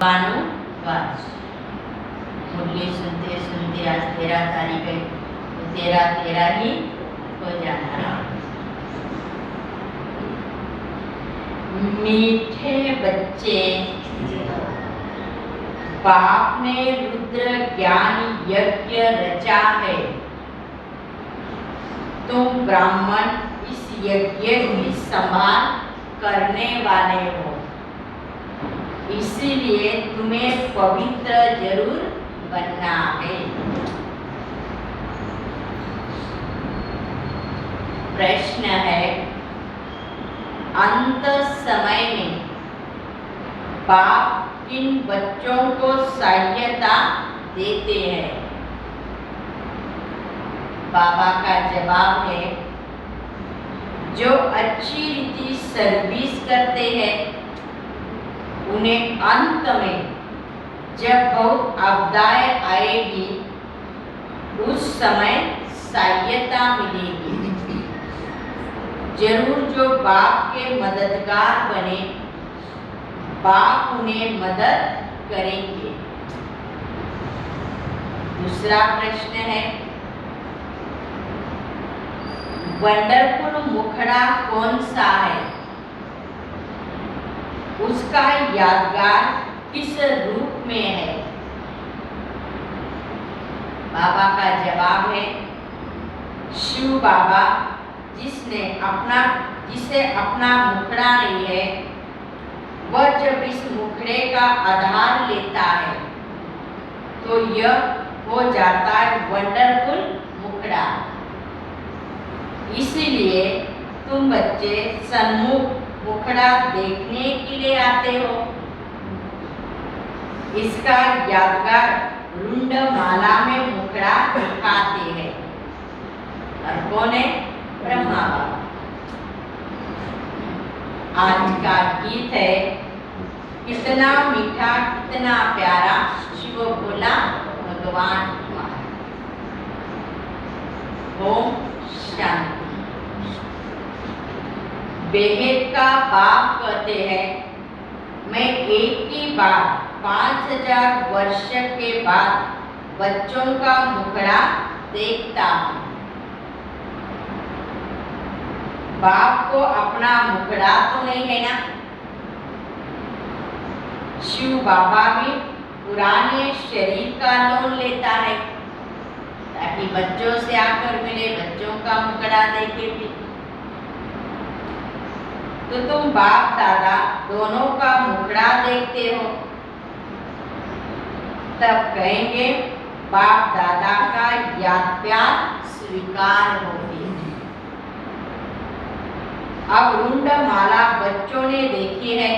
भानुवास मुरली सुनते सुनते आज 13 तारीख है, तो 13 ही हो जाना। मीठे बच्चे, बाप ने रुद्र ज्ञान यज्ञ रचा है, तुम ब्राह्मण इस यज्ञ की संभाल करने वाले हो, इसीलिए तुम्हें पवित्र जरूर बनना है। प्रश्न है, अंत समय में बाप किन बच्चों को सहायता देते हैं? बाबा का जवाब है, जो अच्छी रीति सर्विस करते हैं उन्हें अंत में जब बहुत आपदाएं आएगी उस समय सहायता मिलेगी। जरूर जो बाप के मददगार बने, बाप उन्हें मदद करेंगे। दूसरा प्रश्न है, वंडरफुल मुखड़ा कौन सा है? उसका यादगार किस रूप में है? बाबा का जवाब है, शिव बाबा जिसे अपना मुखड़ा नहीं है, वह जब इस मुखड़े का आधार लेता है तो यह हो जाता है वंडरफुल मुखड़ा। इसीलिए तुम बच्चे सन्मुख मुखड़ा देखने के लिए आते हो। इसका यादगार रुंड माला में मुखड़ा दिखाते हैं। और कौन है? ब्रह्मा बाबा। आज का गीत है, कितना मीठा कितना प्यारा शिव बोला भगवान तुम्हारा। ओम शांति। बेहद का बाप कहते हैं, मैं एक ही बार 5000 वर्ष के बाद बच्चों का मुखड़ा देखता हूँ। बाप को अपना मुखड़ा तो नहीं है ना। शिव बाबा भी पुराने शरीर का लोन लेता है ताकि बच्चों से आकर मिले, बच्चों का मुखड़ा देखे भी। तो तुम बाप दादा दोनों का मुखड़ा देखते हो, तब कहेंगे बाप दादा का याद प्यार स्वीकार हो गई। अब रुंड माला बच्चों ने देखी है,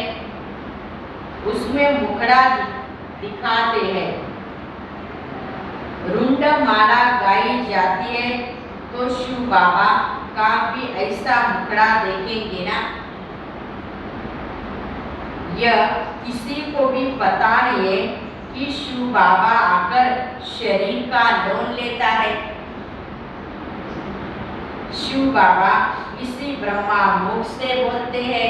उसमें मुखड़ा दिखाते हैं। रुंड माला गाई जाती है तो शिव बाबा का भी ऐसा मुखड़ा देखेंगे ना। यह किसी को भी पता नहीं है कि शिव बाबा आकर शरीर का लोन लेता है। शिव बाबा इसी ब्रह्मा मुख से बोलते हैं।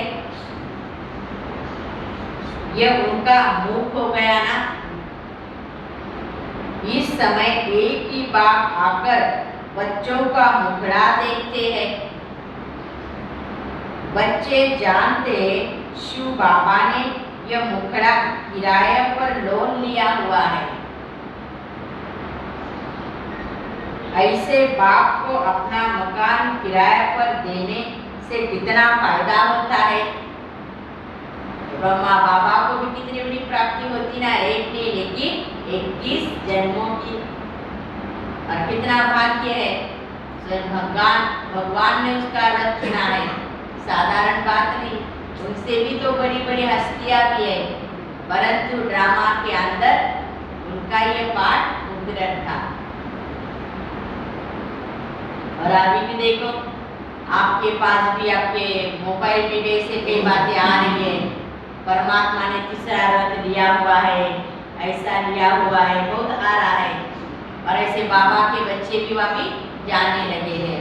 यह उनका मुख हो गया ना। इस समय एक ही बाप आकर बच्चों का मुखड़ा देखते हैं। बच्चे जानते शिव बाबा ने यह मुखड़ा किराए पर लोन लिया हुआ है। ऐसे बाप को अपना मकान किराए पर देने से कितना फायदा होता है। ब्रह्मा बाबा को भी कितनी बड़ी प्राप्ति होती ना, एक नहीं लेकिन 21 जन्मों की। और कितना भाग्य है, स्वयं भगवान ने उसका रथ चुना है। साधारण बात नहीं, उनसे भी तो बड़ी बड़ी हस्तियां भी है, परंतु ड्रामा के अंदर उनका ये पार्ट मुकर्रर था। और अभी भी देखो, आपके पास भी आपके मोबाइल पे वैसे कई बातें आ रही है। परमात्मा ने तीसरा रथ लिया हुआ है, ऐसा लिया हुआ है, बहुत आ रहा है। और ऐसे बाबा के बच्चे भी वहाँ भी जाने लगे हैं,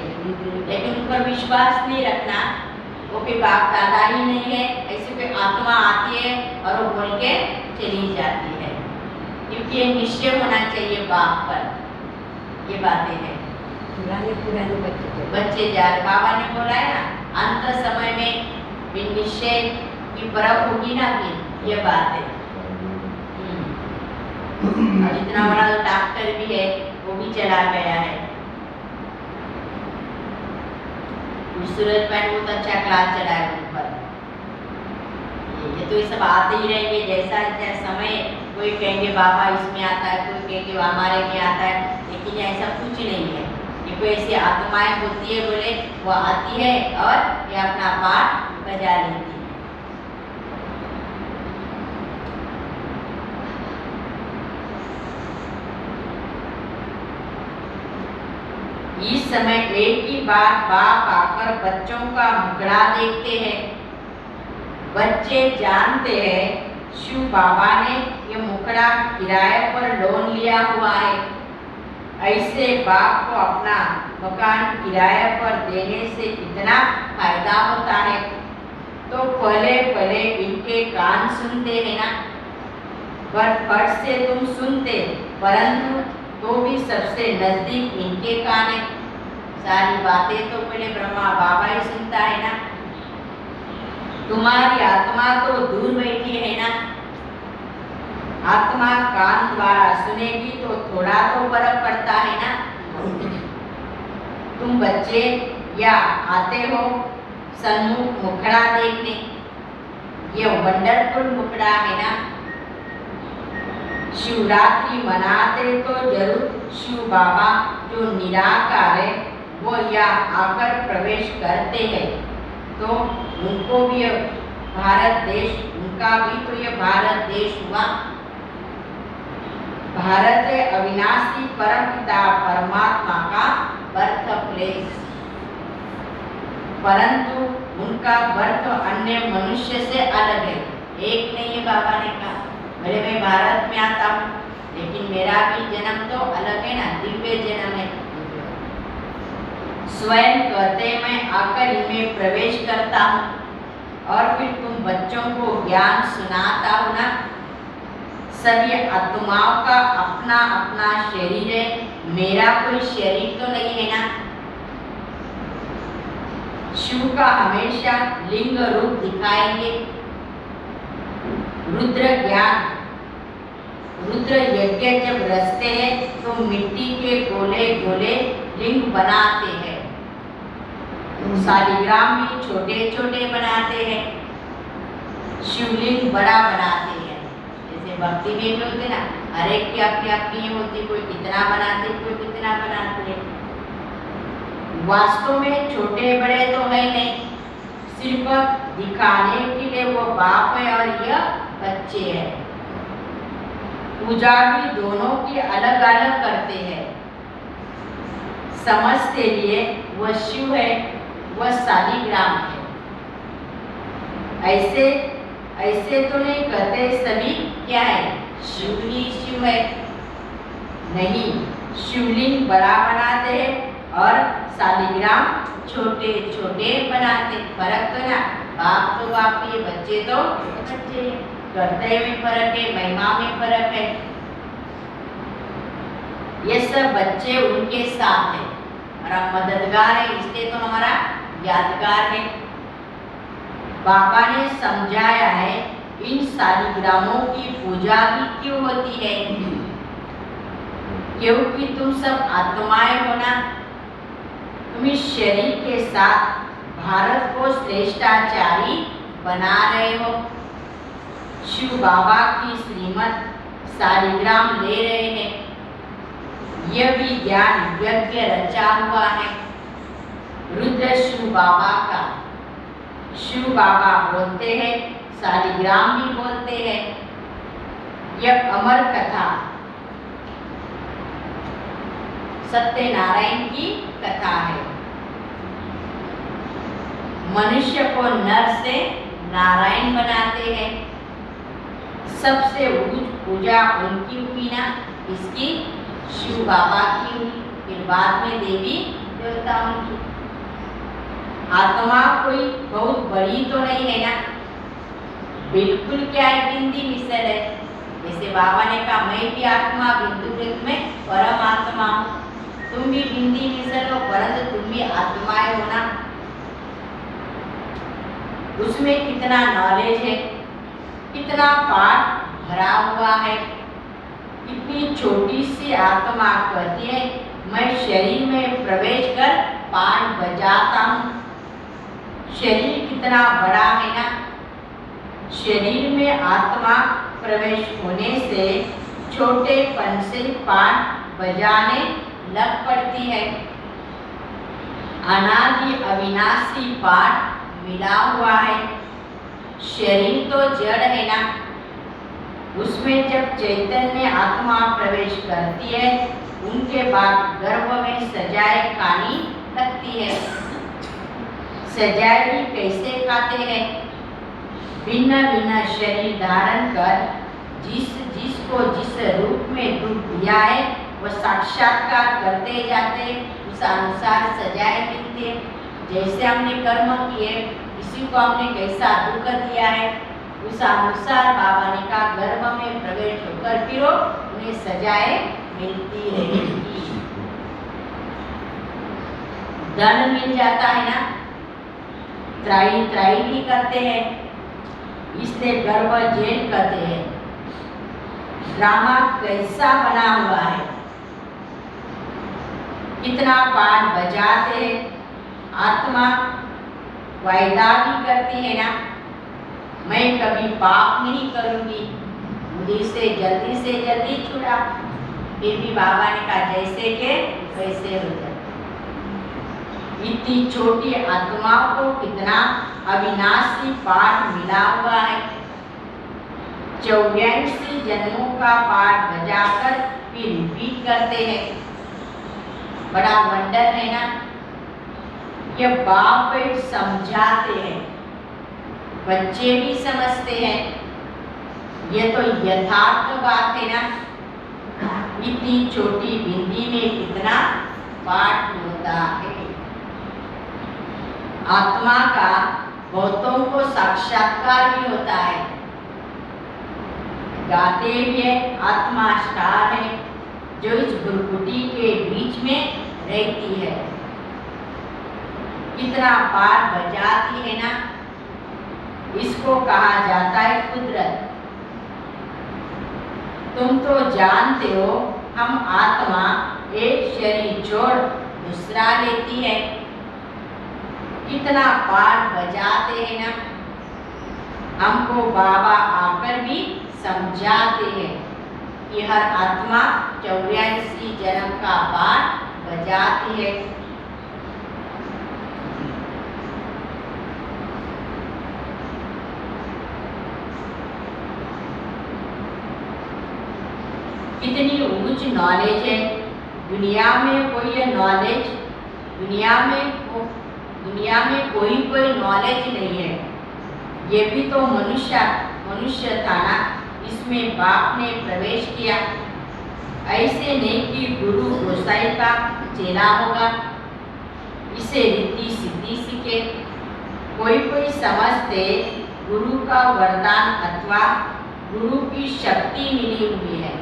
लेकिन उन पर विश्वास नहीं रखना। वो कोई बाप दादा ही नहीं है, ऐसे कोई आत्मा आती है और वो बोल के चली जाती है, क्योंकि ये निश्चय होना चाहिए बाप पर। ये बातें हैं, पुराने बच्चे जा रहे। बाबा ने बोला है ना, अंत समय में भी निश्चय की परख होगी ना, कि ये बात है। और इतना बड़ा डॉक्टर भी है, वो भी चला गया है। सूरज पैन बहुत अच्छा क्लास चलाया उन पर। ये तो ये सब आते ही रहेंगे, जैसा समय कोई कहेंगे बाबा इसमें आता है, कोई कहेंगे हमारे में आता है, लेकिन ऐसा कुछ नहीं है। ये कोई ऐसी आत्माएं होती है, बोले वो आती है और ये अपना पाठ बजा लेती है। इस समय एक ही बार बाप आकर बच्चों का मुखड़ा देखते हैं। बच्चे जानते हैं शिव बाबा ने ये मुखड़ा किराए पर लोन लिया हुआ है। ऐसे बाप को अपना मकान किराए पर देने से कितना फायदा होता है। तो पहले पहले इनके कान सुनते हैं ना, पर फट से तुम सुनते, परंतु तो भी सबसे नजदीक इनके कान है। सारी बातें तो पहले ब्रह्मा बाबा ही सुनता है ना। तुम्हारी आत्मा तो दूर बैठी है ना, आत्मा कान द्वारा सुनेगी तो थोड़ा तो फर्क पड़ता है ना। तुम बच्चे या आते हो सन्मुख मुखड़ा देखने, ये वंडरफुल मुखड़ा है ना। शिवरात्रि मनाते तो जरूर शिव बाबा जो निराकार है वो यहाँ आकर प्रवेश करते हैं। तो उनको भी भारत देश, उनका भी तो ये भारत देश हुआ। भारत है अविनाशी परमपिता परमात्मा का बर्थ प्लेस, परंतु उनका बर्थ अन्य मनुष्य से अलग है, एक नहीं है। बाबा ने कहा भले मैं भारत में आता हूँ, लेकिन मेरा भी जन्म तो अलग है ना, दिव्य जन्म है। स्वयं कहते मैं आकर इनमें प्रवेश करता हूँ और फिर तुम बच्चों को ज्ञान सुनाता हूँ ना। सभी आत्माओं का अपना अपना शरीर है, मेरा कोई शरीर तो नहीं है ना। शिव का हमेशा लिंग रूप दिखाएंगे। रुद्र ज्ञान, रुद्र यज्ञ जब रचते हैं तो मिट्टी के गोले गोले लिंग बनाते हैं। शालिग्राम भी छोटे छोटे बनाते हैं, शिवलिंग बड़ा बनाते हैं। जैसे भक्ति में भी होते ना, हर एक की अपनी अपनी होती, कोई कितना बनाते कोई कितना बनाते हैं। वास्तव में छोटे बड़े तो है नहीं, सिर्फ दिखाने के लिए वो बाप है और यह बच्चे हैं। पूजा भी दोनों की अलग अलग करते हैं। समझ के लिए वह शिव है, वह शालिग्राम है। ऐसे ऐसे तो नहीं कहते सभी क्या है, शिव ही शिव है। नहीं, शिवलिंग बड़ा बनाते हैं और शालिग्राम छोटे छोटे बनाते। फर्क तो ना, बाप तो बाप है, बच्चे तो बच्चे हैं। कर्तव्य में फर्क है, महिमा में फर्क है। ये सब बच्चे उनके साथ है, हमारा मददगार है, इसलिए तो हमारा यादगार है। बाबा ने समझाया है इन शालिग्रामों की पूजा भी क्यों होती है, क्योंकि तुम सब आत्माएं हो ना। तुम इस शरीर के साथ भारत को श्रेष्ठाचारी बना रहे हो। शिव बाबा की श्रीमत शालिग्राम ले रहे हैं। यह भी ज्ञान यज्ञ रचा हुआ है रुद्र शिव बाबा का। शिव बाबा बोलते हैं, शालिग्राम भी बोलते हैं। यह अमर कथा सत्यनारायण की कथा है। मनुष्य को नर से नारायण बनाते हैं। सबसे उच्च पूजा उनकी हुई ना, इसकी शिव बाबा की हुई, फिर बाद में देवी देवताओं की। आत्मा कोई बहुत बड़ी तो नहीं है ना, बिल्कुल क्या है, बिंदी मिसल है। जैसे बाबा ने कहा मैं भी आत्मा बिंदु वृत्त में परमात्मा हूँ, तुम भी बिंदी विसर्ग हो परंतु तुम भी आत्माएं हो ना। उसमें कितना नॉलेज है, कितना पाठ भरा हुआ है। इतनी छोटी सी आत्मा कहती है मैं शरीर में प्रवेश कर पाठ बजाता हूँ। शरीर कितना बड़ा है ना, शरीर में आत्मा प्रवेश होने से छोटेपन से पाठ बजाने लग पड़ती है। अनादि अविनाशी पाठ मिला हुआ है। शरीर तो जड़ है ना, उसमें जब चैतन्य आत्मा प्रवेश करती है उनके बाद गर्भ में सजाए खानी लगती है। सजाए भी कैसे खाते हैं? भिन्न भिन्न शरीर धारण कर जिसको जिस रूप में रूप दिया है वह साक्षात्कार करते जाते, उस अनुसार सजाए मिलते। जैसे हमने कर्म किए, किसी को हमने कैसा दुख दिया है, उस अनुसार बाबा ने कहा गर्भ में प्रवेश होकर फिर उन्हें सजाए मिलती रहेगी। धन मिल जाता है ना, त्राई त्राई भी करते हैं, इसलिए गर्भ जेल कहते हैं। ड्रामा कैसा बना हुआ है, कितना पाठ बजाते हैं। आत्मा वायदा भी करती है ना मैं कभी पाप नहीं करूंगी, मुझे से जल्दी छुड़ा। फिर भी बाबा ने कहा जैसे के वैसे हो जाए। इतनी छोटी आत्मा को कितना अविनाशी पाठ मिला हुआ है। 84 जन्मों का पाठ बजाकर फिर रिपीट करते हैं। बड़ा वंडर है ना। ये बाप समझाते हैं, बच्चे भी समझते हैं। ये तो यथार्थ बात है ना। इतनी छोटी बिंदी में कितना पाठ होता है। आत्मा का बहुतों को साक्षात्कार भी होता है। गाते भी है, आत्मा स्टार है जो इस भ्रुकुटी के बीच में रहती है। कितना पाठ बजाती है ना, इसको कहा जाता है कुदरत। तुम तो जानते हो हम आत्मा एक शरीर छोड़ दूसरा लेती है। कितना पाठ बजाते हैं ना, हमको बाबा आकर भी समझाते हैं कि हर आत्मा 84 जन्म का पाठ बजाती है। कितनी ऊंच नॉलेज है। दुनिया में कोई नॉलेज, दुनिया में कोई नॉलेज नहीं है। ये भी तो मनुष्य था ना, इसमें बाप ने प्रवेश किया। ऐसे नहीं कि गुरु गोसाई का चेला होगा, इसे रीति सिद्धि सीखे। कोई समझते गुरु का वरदान अथवा गुरु की शक्ति मिली हुई है।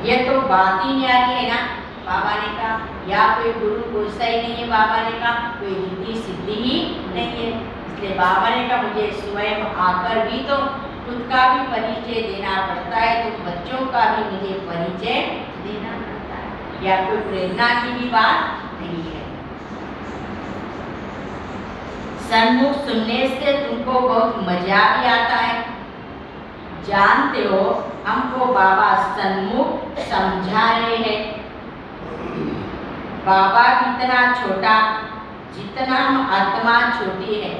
ये तो बात ही न्यारी है ना। बाबा ने कहा या कोई गुरु गोसाई नहीं है, बाबा ने कहा कोई रीति सिद्धि ही नहीं है। इसलिए बाबा ने कहा मुझे स्वयं आकर भी तो खुद का भी परिचय देना पड़ता है, तो बच्चों का भी मुझे परिचय देना पड़ता है। या कोई प्रेरणा की भी बात नहीं है। सन्मुख सुनने से तुमको बहुत मजा भी आता है। जानते हो हमको बाबा सन्मुख समझा रहे हैं। बाबा कितना छोटा, जितना आत्मा छोटी है।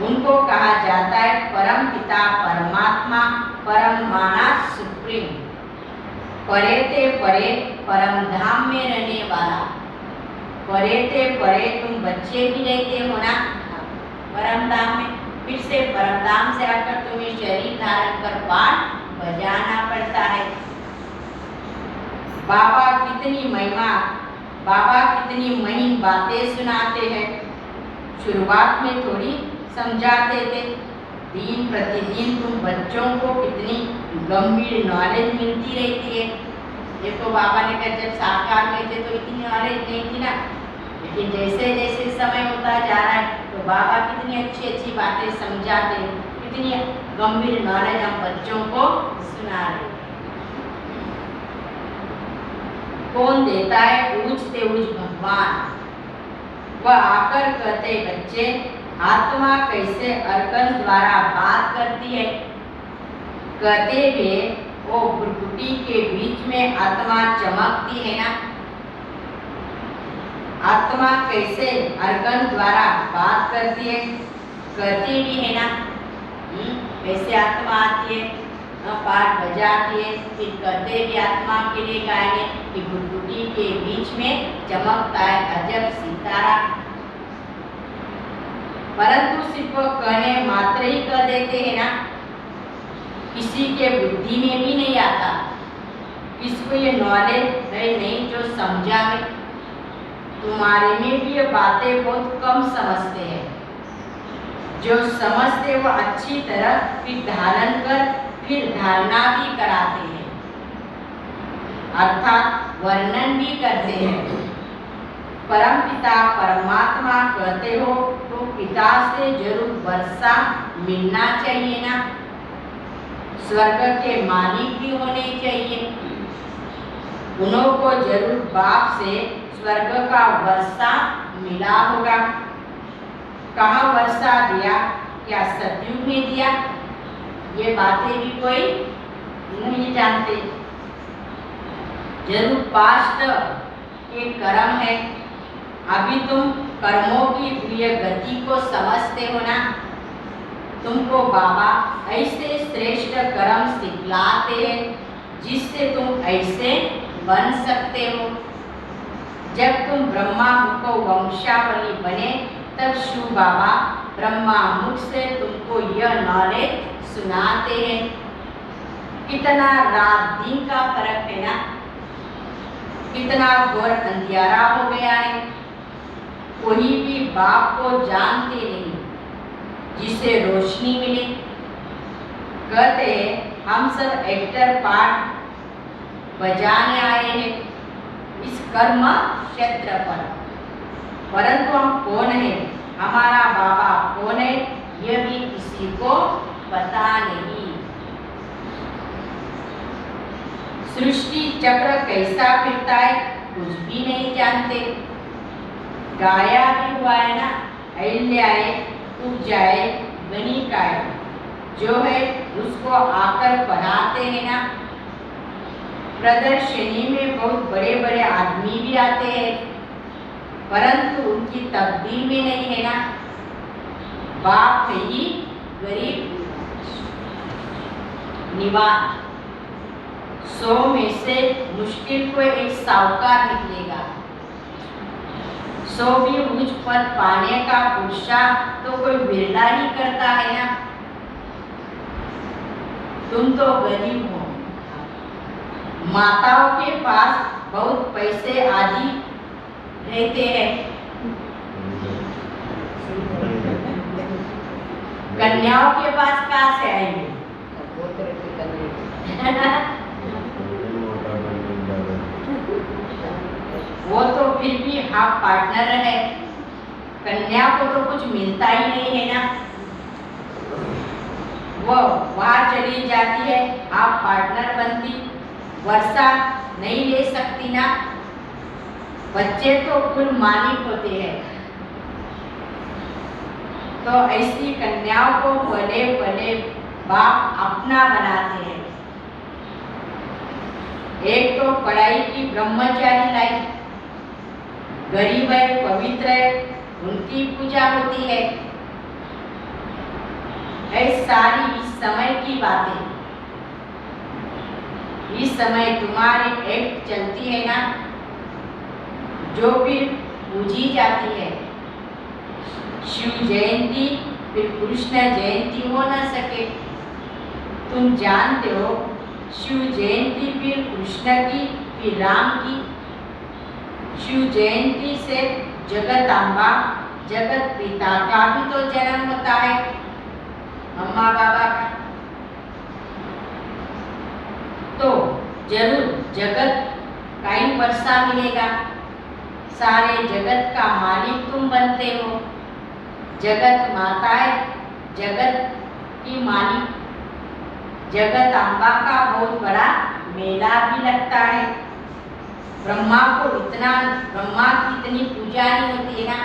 उनको कहा जाता है परम पिता परमात्मा, परम माना सुप्रीम, परे ते परे परम धाम में रहने वाला। परे ते परे तुम बच्चे भी रहते हो ना परम धाम में, फिर से परम धाम से आकर तुम्हें शरीर धारण कर पाठ बजाना पड़ता है। बाबा कितनी महिम बातें सुनाते हैं। शुरुआत में थोड़ी समझाते थे, दिन प्रतिदिन तुम बच्चों को कितनी गंभीर नॉलेज मिलती रहती है। देखो बाबा ने कहा जब साकार में थे तो इतनी नॉलेज नहीं थी ना, लेकिन जैसे जैसे समय होता जा रहा है तो बाबा कितनी अच्छी अच्छी बातें समझाते, कितनी गंभीर नॉलेज हम बच्चों को सुना रहे। कौन देता है? ऊंचते ऊंच भगवान। वह आकर कहते बच्चे आत्मा कैसे अर्कन द्वारा बात करती है। कहते हुए वो भ्रुकुटी के बीच में आत्मा चमकती है ना। आत्मा कैसे अर्कन द्वारा बात करती है, कहते भी है ना। कैसे आत्मा आती है, पाठ बजाती है, फिर कहते भी आत्मा के लिए गाएंगे कि भ्रुकुटी के बीच में चमकता है अजब सितारा। परंतु सिर्फ कहने मात्र ही कह देते हैं ना, किसी के बुद्धि में भी नहीं आता, किसको ये नॉलेज है नहीं जो समझा है। तुम्हारे में भी ये बातें बहुत कम समझते हैं, जो समझते वो अच्छी तरह फिर धारण कर फिर धारणा भी कराते हैं, अर्थात वर्णन भी करते हैं। परम पिता परमात्मा कहते हो तो पिता से जरूर वर्षा मिलना चाहिए ना। स्वर्ग के मालिक भी होने चाहिए, उन्हों को जरूर बाप से स्वर्ग का वर्षा मिला होगा। कहाँ वर्षा दिया? क्या सतयुग में दिया? ये बातें भी कोई नहीं जानते। जरूर पास्ट के कर्म है। अभी तुम कर्मों की प्रिय गति को समझते हो ना। तुमको बाबा ऐसे श्रेष्ठ कर्म सिखलाते हैं जिससे तुम ऐसे बन सकते हो। जब तुम ब्रह्मा मुख वंशावली बने तब शिव बाबा ब्रह्मा मुख से तुमको यह नॉलेज सुनाते हैं। कितना रात दिन का फर्क है ना, कितना घोर अंधियारा हो गया है। कोई भी बाप को जानते नहीं जिसे रोशनी मिले। कहते हम सब एक्टर पार्ट बजाने आए हैं इस कर्म क्षेत्र पर, परंतु हम कौन है, हमारा बाबा कौन है, यह भी किसी को पता नहीं। सृष्टि चक्र कैसा फिरता है कुछ भी नहीं जानते। गाया भी हुआ है ना, अहिल्याए टूट जाए गणिकाए, जो है उसको आकर पढ़ाते हैं ना। प्रदर्शनी में बहुत बड़े बड़े आदमी भी आते हैं, परंतु उनकी तकदीर में नहीं है ना। बाप है ही गरीब निवाज। 100 में से मुश्किल को एक साहूकार निकलेगा। 100 भी उच्च पद पाने का पुरुषार्थ तो कोई बिरला ही करता है ना। तुम तो गरीब हो, माताओं के पास बहुत पैसे आदि रहते हैं, कन्याओं के पास कहाँ से आएंगे? वो तो फिर भी हाफ पार्टनर है, कन्या को तो कुछ मिलता ही नहीं है ना। वो वहाँ चली जाती है, हाफ पार्टनर बनती, वर्षा नहीं ले सकती ना। बच्चे तो कुल मालिक होते हैं। तो ऐसी कन्याओं को भले भले बाप अपना बनाते हैं। एक तो पढ़ाई की ब्रह्मचारी लाइफ, गरीब है, पवित्र है, उनकी पूजा होती है। सारी इस समय की बातें, इस समय तुम्हारी एक्ट चलती है ना, जो फिर पूजी जाती है। शिव जयंती फिर कृष्ण जयंती हो न सके। तुम जानते हो शिव जयंती फिर कृष्ण की फिर राम की। शिव जयंती से जगत अम्बा जगत पिता का भी तो जन्म होता है। अम्मा बाबा का। तो जरूर जगत का ही वर्षा मिलेगा। सारे जगत का मालिक तुम बनते हो। जगत माता है, जगत की मालिक। जगत अम्बा का बहुत बड़ा मेला भी लगता है। ब्रह्मा की इतनी पूजा नहीं होती है ना,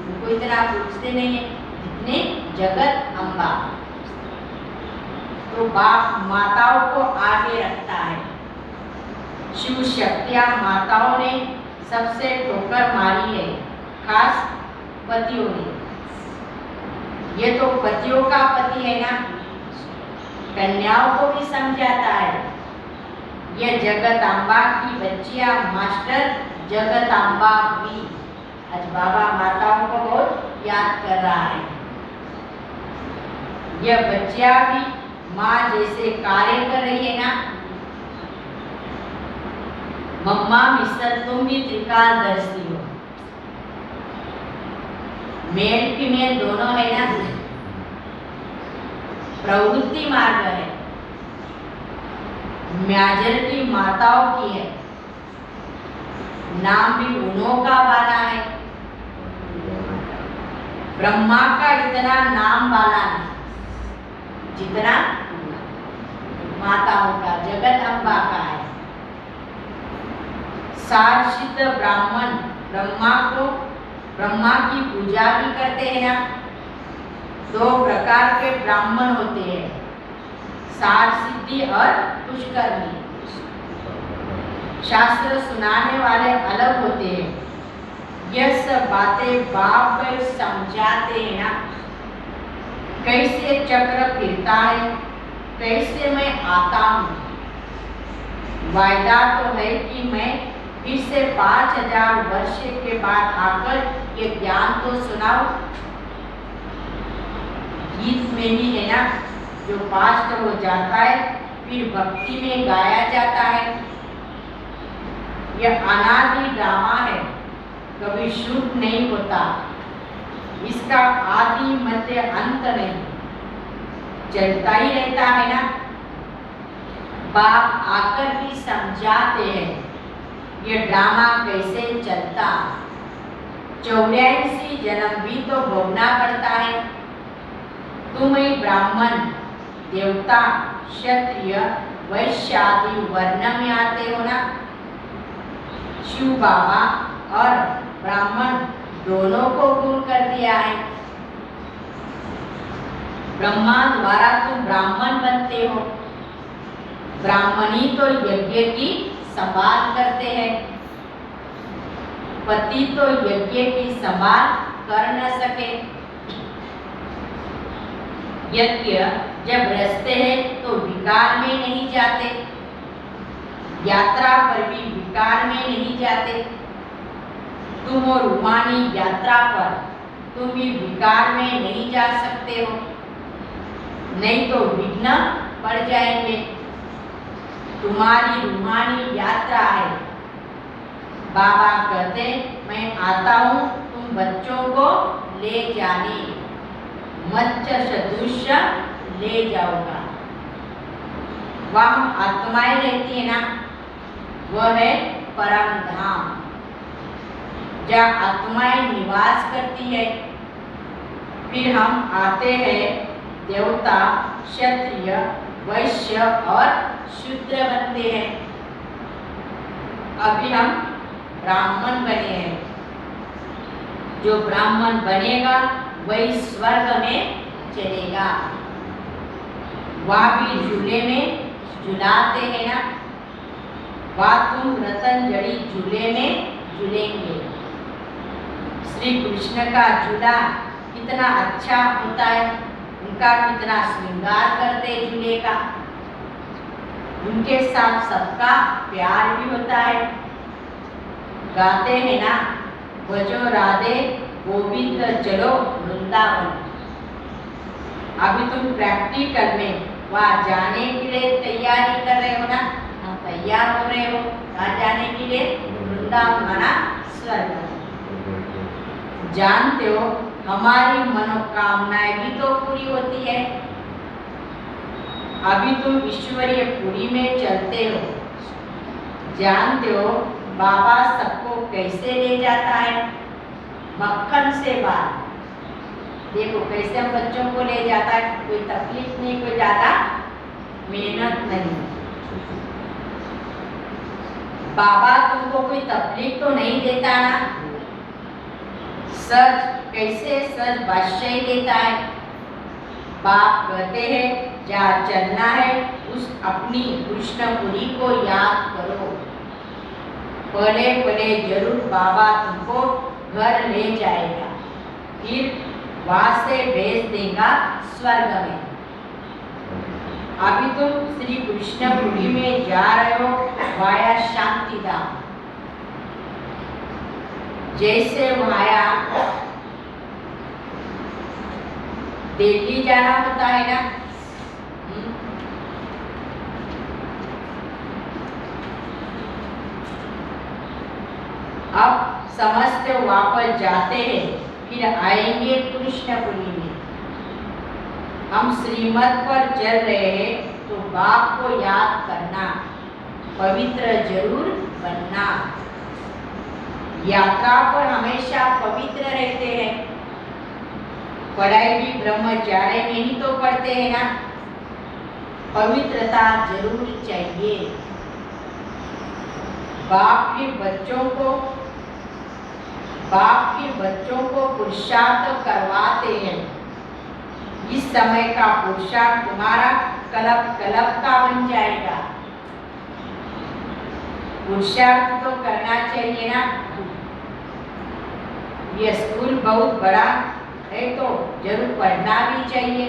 उनको इतना पूछते नहीं है जितने जगत अम्बा। तो बाप माताओं को आगे रखता है। शिव शक्तियां माताओं ने सबसे ठोकर मारी है, खास पतियों ने। ये तो पतियों का पति है ना, कन्याओं को भी समझाता है। ये जगत अम्बा की बच्चियां मास्टर जगत अम्बा भी। आज बाबा माताओं को बहुत याद कर रहा है। यह बच्चियां भी माँ जैसे कार्य कर रही है ना। मम्मा मिस्टर तुम भी त्रिकालदर्शी हो। मेल फीमेल दोनों है ना। प्रवृत्ति मार्ग है, मेजॉरिटी माताओं की है। नाम भी उन्हों का वाला है। ब्रह्मा का इतना नाम वाला नहीं जितना माताओं का, जगत अम्बा का है। सारसिद्ध ब्राह्मण ब्रह्मा की पूजा भी करते हैं ना। 2 प्रकार के ब्राह्मण होते हैं, सारसिद्धि और पुष्करणी। शास्त्र सुनाने वाले अलग होते हैं। यह सब बातें बाप समझाते हैं ना। कैसे चक्र फिरता है, कैसे मैं आता हूँ। वायदा तो है कि मैं फिर से 5000 वर्ष के बाद आकर ये ज्ञान तो सुनाऊं। गीत में भी है ना, जो पास्ट हो जाता है फिर भक्ति में गाया जाता है। यह अनादि ड्रामा है, कभी शूट नहीं होता। इसका आदि मध्य अंत नहीं, चलता ही रहता है ना। बाप आकर भी समझाते हैं ये ड्रामा कैसे चलता। 84 जन्म भी तो भोगना पड़ता है। तुम ही ब्राह्मण, देवता, क्षत्रिय, वैश्य आदि वर्ण में आते हो ना। शिव बाबा और ब्राह्मण दोनों को गुण कर दिया है। ब्रह्मा द्वारा तुम ब्राह्मण बनते हो। ब्राह्मणी तो यज्ञ की संभाल करते हैं। पति तो यज्ञ की संभाल कर न सके। यज्ञ जब रचते हैं तो विकार में नहीं जाते, यात्रा पर भी विकार में नहीं जाते। तुम और रूहानी यात्रा पर तुम भी विकार में नहीं जा सकते हो, नहीं तो विघ्न पड़ जाएंगे। तुम्हारी रूहानी यात्रा है। बाबा कहते मैं आता हूँ तुम बच्चों को ले जाने, मत्स्य सदृश ले जाऊंगा। वहाँ आत्माएं रहती है ना, वह है परम धाम, जहाँ आत्माएं निवास करती है। फिर हम आते हैं देवता, क्षत्रिय, वैश्य और शूद्र बनते हैं। अभी हम ब्राह्मण बने हैं। जो ब्राह्मण बनेगा वही स्वर्ग में चलेगा। वहाँ भी झूले में झुलाते हैं ना। वहाँ तुम रतन जड़ी झूले में झूलेंगे। श्री कृष्ण का झूला कितना अच्छा होता है, उनका कितना श्रृंगार करते झूले का। उनके साथ सबका प्यार भी होता है। गाते हैं ना, भजो राधे गोविंद चलो वृंदावन। अभी तुम प्रैक्टिकल में वहाँ जाने के लिए तैयारी कर रहे हो ना, तैयार हो रहे हो वहाँ जाने के लिए। वृंदावन माना स्वर्ग। जानते हो हमारी मनोकामनाएं भी तो पूरी होती है। अभी तुम ईश्वरीय पुरी में चलते हो, जानते हो बाबा सबको कैसे ले जाता है, मक्खन से बात। देखो कैसे हम बच्चों को ले जाता है, कोई तकलीफ नहीं, कोई ज्यादा मेहनत नहीं। बाबा तुमको कोई तकलीफ तो नहीं देता ना, सच कैसे सच बादशाही देता है। बाप कहते हैं जहाँ चलना है उस अपनी कृष्णपुरी को याद करो, पले पले जरूर बाबा तुमको घर ले जाएगा, फिर वहां से भेज देगा स्वर्ग में। अभी तुम श्री कृष्णपुरी में जा रहे हो वाया शांतिधाम। जैसे वाया दिल्ली जाना होता है ना, अब समझते वापस जाते हैं, फिर आएंगे कृष्णपुरी में। हम श्रीमत पर चल रहे हैं तो बाप को याद करना, पवित्र जरूर बनना। यात्रा पर हमेशा पवित्र रहते हैं। पढ़ाई भी ब्रह्मचार्य में ही तो पढ़ते हैं ना, पवित्रता जरूर चाहिए। बाप के बच्चों को पुरुषार्थ करवाते हैं। इस समय का पुरुषार्थ तुम्हारा कलब कलब का बन जाएगा। पुरुषार्थ तो करना चाहिए ना। ये स्कूल बहुत बड़ा है तो जरूर पढ़ना भी चाहिए।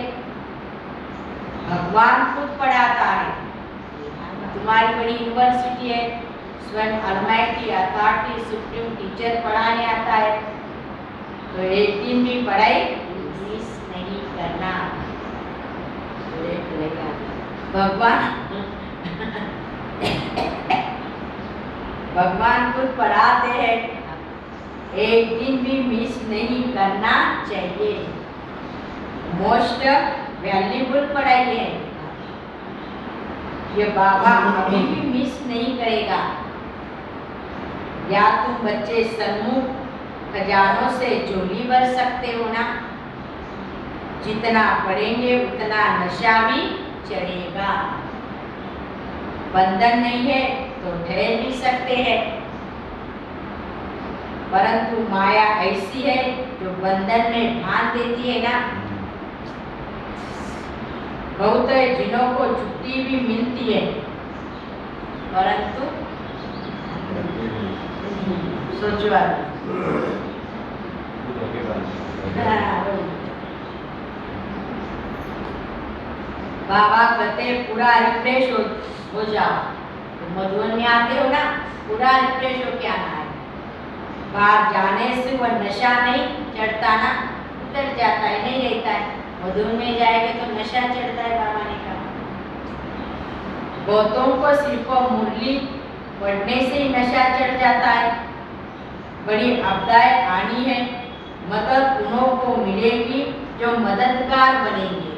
भगवान खुद पढ़ाता है। तुम्हारी बड़ी यूनिवर्सिटी है, स्वयं अलमाइटी अथॉरिटी सुप्रीम टीचर पढ़ाने आता है, तो एक दिन भी पढ़ाई मिस नहीं करना। भगवान खुद पढ़ाते हैं, एक दिन भी मिस नहीं करना चाहिए। मोस्ट वैल्यूबल पढ़ाई है ये, बाबा कभी भी मिस नहीं करेगा। या तुम बच्चे सन्मुख खजानों से झोली भर सकते हो ना, जितना पढ़ेंगे उतना नशा भी चढ़ेगा। बंधन नहीं है तो ठहर भी सकते हैं, परंतु माया ऐसी है जो बंधन में बांध देती है ना। बहुत है जिन्हों को छुट्टी भी मिलती है, परंतु सोचो बाबा कहते पूरा रिफ्रेश हो जाओ। तो मधुबन में आते हो ना, पूरा रिफ्रेश हो के आना है। बाहर जाने से वह नशा नहीं चढ़ता ना, उतर जाता है, नहीं रहता है। मधुबन में जाएंगे तो नशा चढ़ता है। बाबा ने कहा बहुतों को सिर्फ मुरली पढ़ने से ही नशा चढ़ जाता है। बड़ी आपदाएं आनी है, मदद उन्हों को मिलेगी जो मददगार बनेंगे,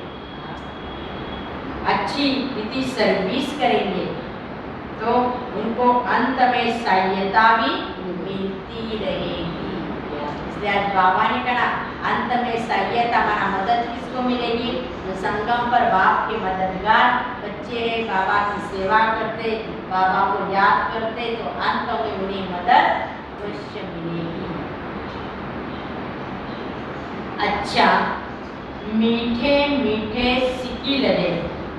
अच्छी रीति सर्विस करेंगे तो उनको अंत में सहायता भी मिलती रहेगी। इसलिए आज बाबा ने कहा अंत में सहायता माना मदद किसको मिलेगी, जो संगम पर बाप के मददगार बच्चे हैं, बाबा की सेवा करते, बाबा को याद करते, तो अंत में उन्हें मदद अवश्य मिलेगी। अच्छा, मीठे मीठे सिक्की लगे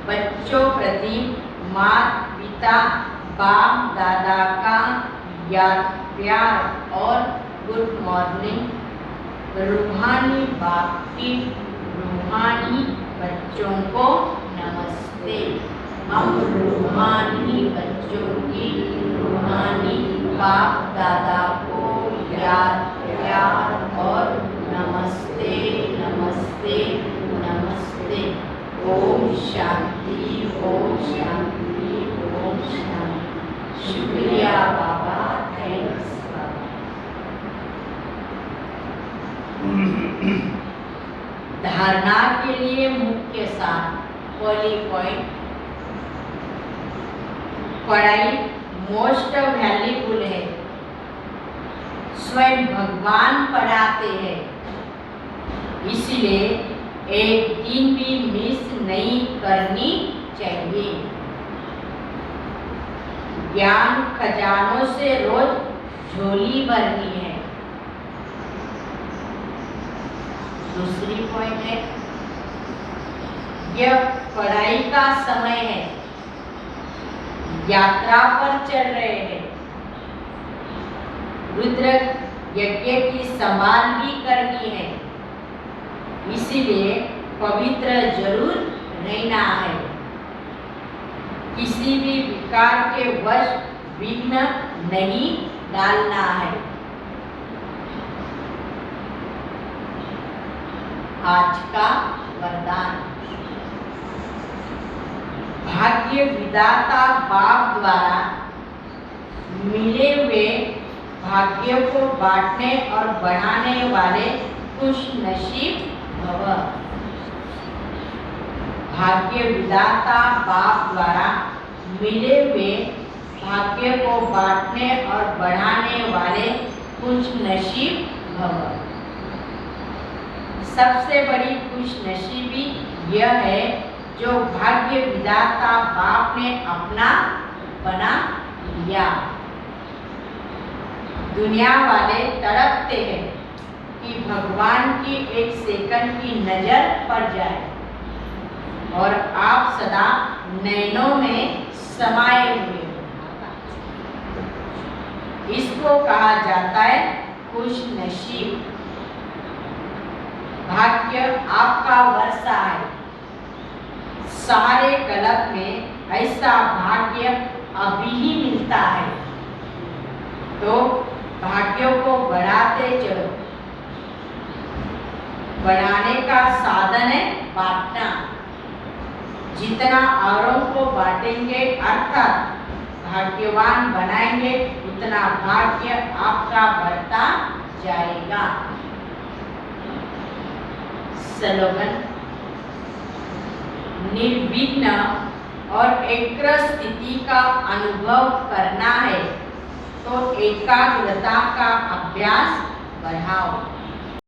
बच्चों प्रति माता पिता बाप दादा का याद प्यार और गुड मॉर्निंग। रूहानी बाप की रूहानी बच्चों को नमस्ते। हम रूहानी बच्चों की रूहानी बाप दादा को याद प्यार और नमस्ते नमस्ते नमस्ते। ओम शांति ओम शांति ओम शांति। शुक्रिया बाबा, थैंक्स बाबा। धारणा के लिए मुख्य सार, पहली पॉइंट पढ़ाई मोस्ट वैल्यूबल है। स्वयं भगवान पढ़ाते हैं, इसलिए एक दिन भी मिस नहीं करनी चाहिए। ज्ञान खजानों से रोज झोली भरनी है। दूसरी पॉइंट है, यह पढ़ाई का समय है, यात्रा पर चल रहे हैं। रुद्र यज्ञ की संभाल भी करनी है, इसीलिए पवित्र जरूर रहना है। किसी भी विकार के वश विघ्न नहीं डालना है। आज का वरदान, भाग्य विधाता बाप द्वारा मिले हुए भाग्य को बांटने और बढ़ाने वाले खुश नसीब भव। भाग्य विधाता बाप द्वारा मिले हुए भाग्य को बांटने और बढ़ाने वाले खुश नसीब भव। सबसे बड़ी खुश नसीबी यह है जो भाग्य विधाता बाप ने अपना बना लिया। दुनिया वाले तड़पते हैं कि भगवान की एक सेकंड की नजर पड़ जाए और आप सदा नैनों में समाये हुए हो। इसको कहा जाता है खुश नसीब। भाग्य आपका वर्षा है। सारे कल्प में ऐसा भाग्य अभी ही मिलता है, तो भाग्यों को बढ़ाते चलो। बढ़ाने का साधन है बांटना। जितना औरों को बांटेंगे अर्थात भाग्यवान बनाएंगे, उतना भाग्य आपका बढ़ता जाएगा। स्लोगन, निर्विघ्न और एकाग्र स्थिति का अनुभव करना है तो एकाग्रता का अभ्यास बढ़ाओ।